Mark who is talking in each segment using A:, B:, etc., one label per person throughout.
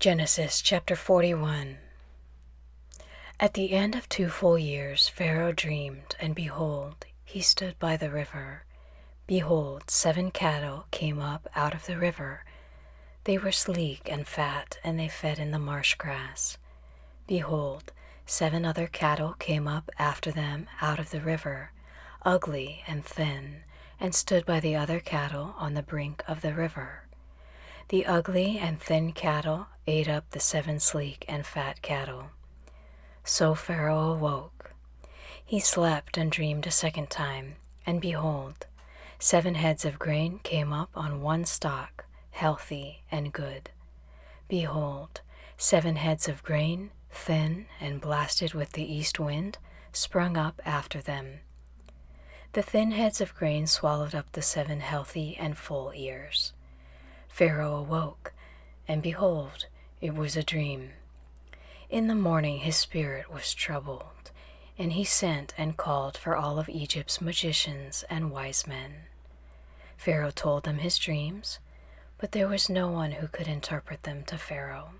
A: Genesis chapter 41. At the end of 2 full years, Pharaoh dreamed, and behold, he stood by the river. Behold, 7 cattle came up out of the river. They were sleek and fat, and they fed in the marsh grass. Behold, 7 other cattle came up after them out of the river, ugly and thin, and stood by the other cattle on the brink of the river. The ugly and thin cattle ate up the 7 sleek and fat cattle. So Pharaoh awoke. He slept and dreamed a second time, and behold, 7 heads of grain came up on one stalk, healthy and good. Behold, 7 heads of grain, thin and blasted with the east wind, sprung up after them. The thin heads of grain swallowed up the 7 healthy and full ears. Pharaoh awoke, and behold, it was a dream. In the morning his spirit was troubled, and he sent and called for all of Egypt's magicians and wise men. Pharaoh told them his dreams, but there was no one who could interpret them to Pharaoh.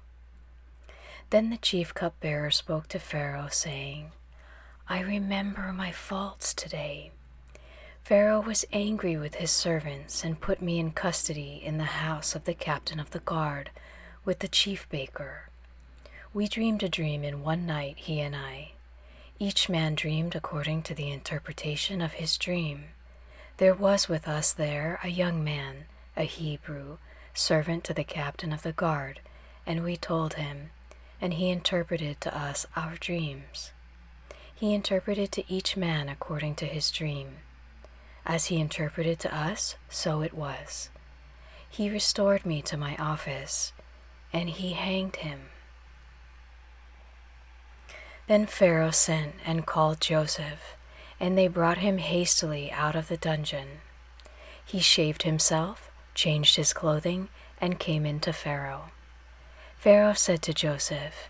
A: Then the chief cupbearer spoke to Pharaoh, saying, "I remember my faults today. Pharaoh was angry with his servants and put me in custody in the house of the captain of the guard with the chief baker. We dreamed a dream in one night, he and I. Each man dreamed according to the interpretation of his dream. There was with us there a young man, a Hebrew, servant to the captain of the guard, and we told him, and he interpreted to us our dreams. He interpreted to each man according to his dream. As he interpreted to us, so it was. He restored me to my office, and he hanged him." Then Pharaoh sent and called Joseph, and they brought him hastily out of the dungeon. He shaved himself, changed his clothing, and came in to Pharaoh. Pharaoh said to Joseph,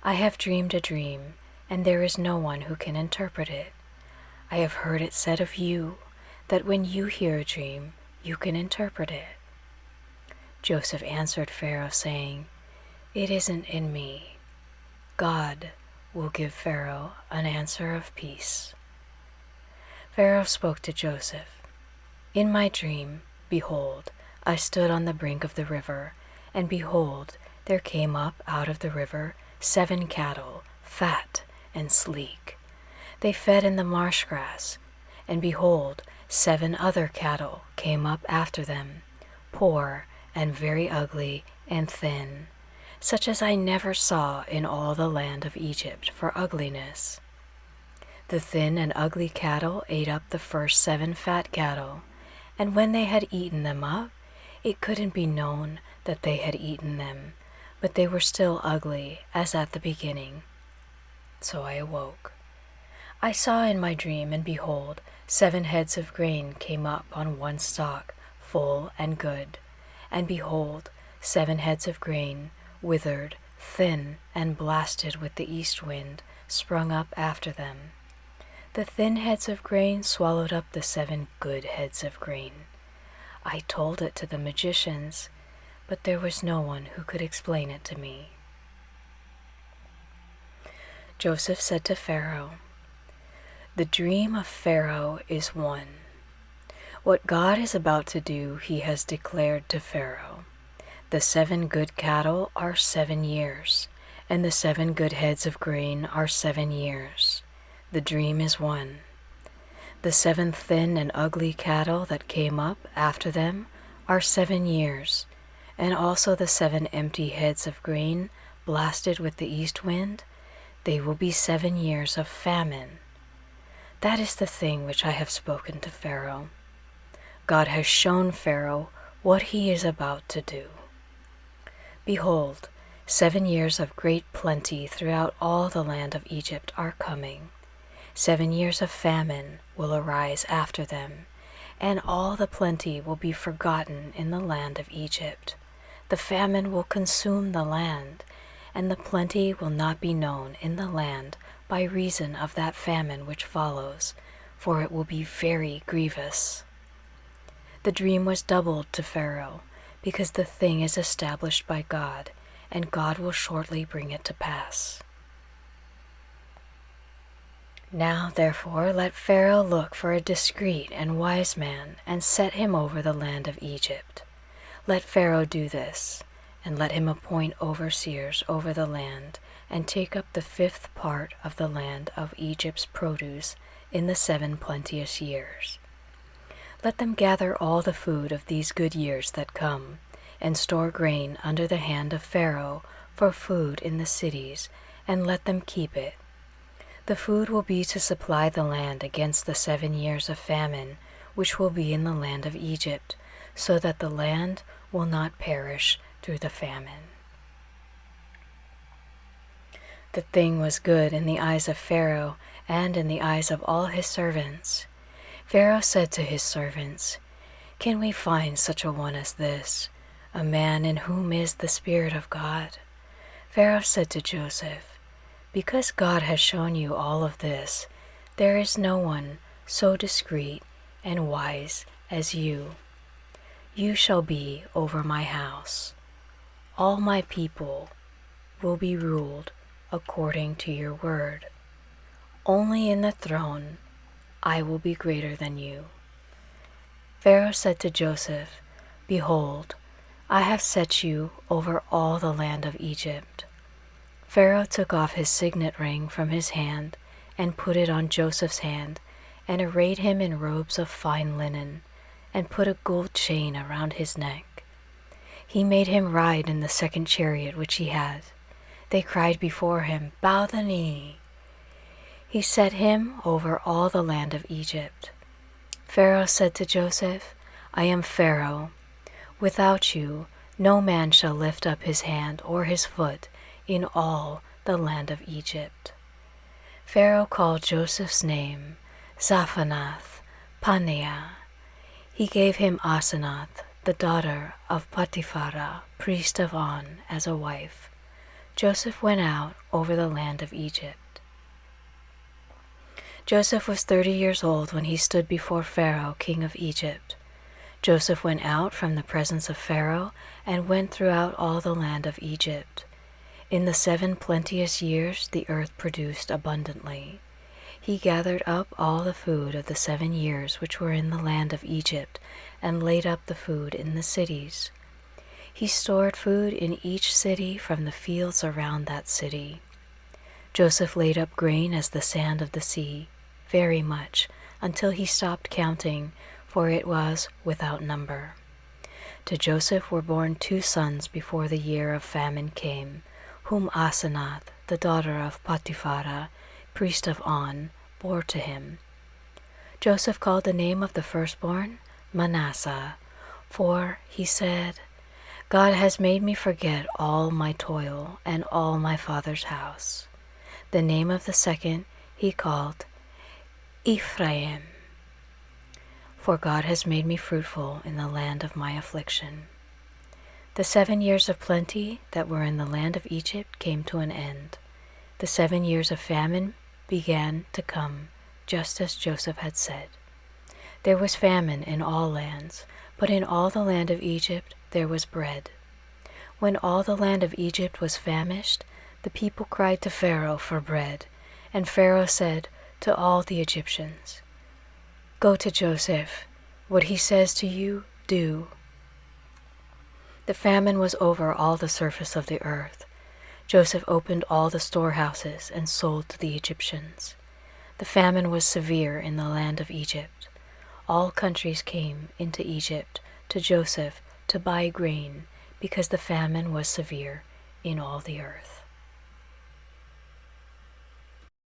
A: "I have dreamed a dream, and there is no one who can interpret it. I have heard it said of you, that when you hear a dream, you can interpret it." Joseph answered Pharaoh, saying, "It isn't in me. God will give Pharaoh an answer of peace." Pharaoh spoke to Joseph, "In my dream, behold, I stood on the brink of the river, and behold, there came up out of the river 7 cattle, fat and sleek. They fed in the marsh grass, and behold, 7 other cattle came up after them, poor and very ugly and thin, such as I never saw in all the land of Egypt for ugliness. The thin and ugly cattle ate up the first 7 fat cattle, and when they had eaten them up, it couldn't be known that they had eaten them, but they were still ugly as at the beginning. So I awoke. I saw in my dream, and behold, 7 heads of grain came up on one stalk, full and good. And behold, 7 heads of grain, withered, thin, and blasted with the east wind, sprung up after them. The thin heads of grain swallowed up the 7 good heads of grain. I told it to the magicians, but there was no one who could explain it to me." Joseph said to Pharaoh, "The dream of Pharaoh is one. What God is about to do he has declared to Pharaoh. The 7 good cattle are 7 years, and the 7 good heads of grain are 7 years. The dream is one. The 7 thin and ugly cattle that came up after them are 7 years, and also the 7 empty heads of grain blasted with the east wind, they will be 7 years of famine. That is the thing which I have spoken to Pharaoh. God has shown Pharaoh what he is about to do. Behold, 7 years of great plenty throughout all the land of Egypt are coming. 7 years of famine will arise after them, and all the plenty will be forgotten in the land of Egypt. The famine will consume the land, and the plenty will not be known in the land by reason of that famine which follows, for it will be very grievous." The dream was doubled to Pharaoh, because the thing is established by God, and God will shortly bring it to pass. Now therefore let Pharaoh look for a discreet and wise man, and set him over the land of Egypt. Let Pharaoh do this, and let him appoint overseers over the land, and take up the 5th part of the land of Egypt's produce in the 7 plenteous years. Let them gather all the food of these good years that come, and store grain under the hand of Pharaoh for food in the cities, and let them keep it. The food will be to supply the land against the 7 years of famine, which will be in the land of Egypt, so that the land will not perish through the famine. The thing was good in the eyes of Pharaoh and in the eyes of all his servants. Pharaoh said to his servants, "Can we find such a one as this, a man in whom is the Spirit of God?" Pharaoh said to Joseph, "Because God has shown you all of this, there is no one so discreet and wise as you. You shall be over my house. All my people will be ruled according to your word. Only in the throne I will be greater than you." Pharaoh said to Joseph, "Behold, I have set you over all the land of Egypt." Pharaoh took off his signet ring from his hand and put it on Joseph's hand, and arrayed him in robes of fine linen, and put a gold chain around his neck. He made him ride in the 2nd chariot which he had. They cried before him, "Bow the knee." He set him over all the land of Egypt. Pharaoh said to Joseph, "I am Pharaoh. Without you no man shall lift up his hand or his foot in all the land of Egypt." Pharaoh called Joseph's name Zaphanath Paneah. He gave him Asenath, the daughter of Potiphera, priest of On, as a wife. Joseph went out over the land of Egypt. Joseph was 30 years old when he stood before Pharaoh, king of Egypt. Joseph went out from the presence of Pharaoh and went throughout all the land of Egypt. In the 7 plenteous years the earth produced abundantly. He gathered up all the food of the 7 years which were in the land of Egypt, and laid up the food in the cities. He stored food in each city from the fields around that city. Joseph laid up grain as the sand of the sea, very much, until he stopped counting, for it was without number. To Joseph were born 2 sons before the year of famine came, whom Asenath, the daughter of Potiphera, priest of On, bore to him. Joseph called the name of the firstborn Manasseh, for, he said, "God has made me forget all my toil and all my father's house." The name of the second he called Ephraim, for God has made me fruitful in the land of my affliction. The 7 years of plenty that were in the land of Egypt came to an end. The 7 years of famine began to come, just as Joseph had said. There was famine in all lands, but in all the land of Egypt there was bread. When all the land of Egypt was famished, the people cried to Pharaoh for bread, and Pharaoh said to all the Egyptians, "Go to Joseph. What he says to you, do." The famine was over all the surface of the earth. Joseph opened all the storehouses and sold to the Egyptians. The famine was severe in the land of Egypt. All countries came into Egypt to Joseph to buy grain, because the famine was severe in all the earth.